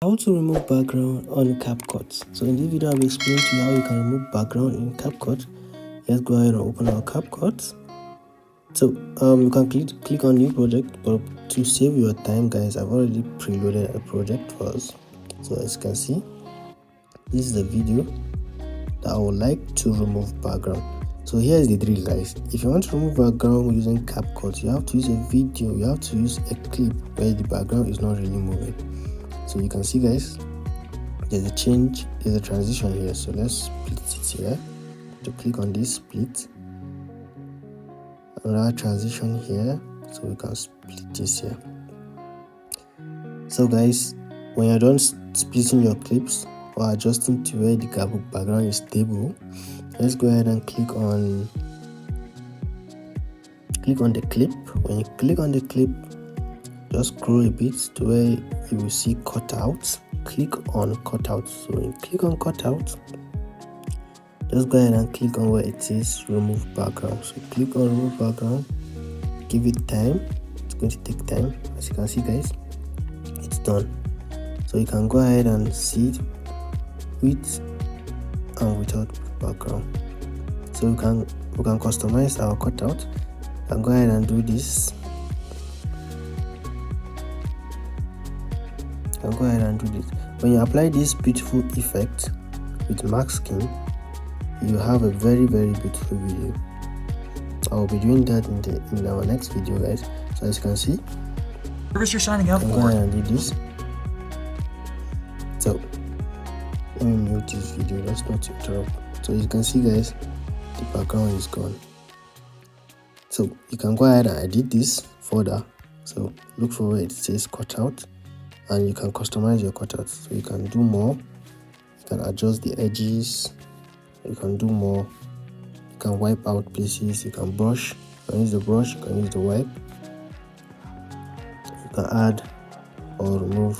How to remove background on CapCut. So in this video, I'll be explaining to you how you can remove background in CapCut. Let's go ahead and open our CapCut. So you can click on new project, but to save your time, guys, I've already preloaded a project for us. So as you can see, this is a video that I would like to remove background. So here is the drill, guys. If you want to remove background using CapCut, you have to use a video, you have to use a clip where the background is not really moving. So you can see, guys, there's a change, there's a transition here. So let's split it here. To click on this split, another transition here, so we can split this here. So guys, when you're done splitting your clips or adjusting to where the background is stable, let's go ahead and click on the clip. When you click on the clip, just scroll a bit to where you will see cutout. Click on cutout. So when you click on cutout, just go ahead and click on where it says remove background. So click on remove background, give it time. It's going to take time. As you can see, guys, it's done. So you can go ahead and see it with and without background. So we can customize our cutout. You can go ahead and do this. When you apply this beautiful effect with masking, you have a very beautiful video. I will be doing that in our next video, guys. So as you can see, You're signing up I'm for. going to do this. So let me mute this video, that's not to interrupt. So as you can see, guys, the background is gone. So you can go ahead and edit this further. So look for where it says cutout, and you can customize your cutout. So you can do more, you can adjust the edges, you can do more, you can wipe out places, you can brush, you can use the brush, you can use the wipe, you can add or remove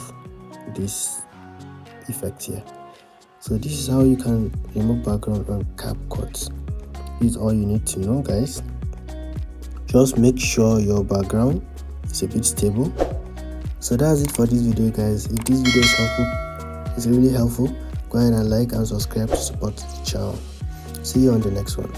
this effect here. So this is how you can remove background on CapCut. This is all you need to know, guys. Just make sure your background is a bit stable. So that's it for this video, guys. If this video is helpful, it's really helpful, go ahead and like and subscribe to support the channel. See you on the next one.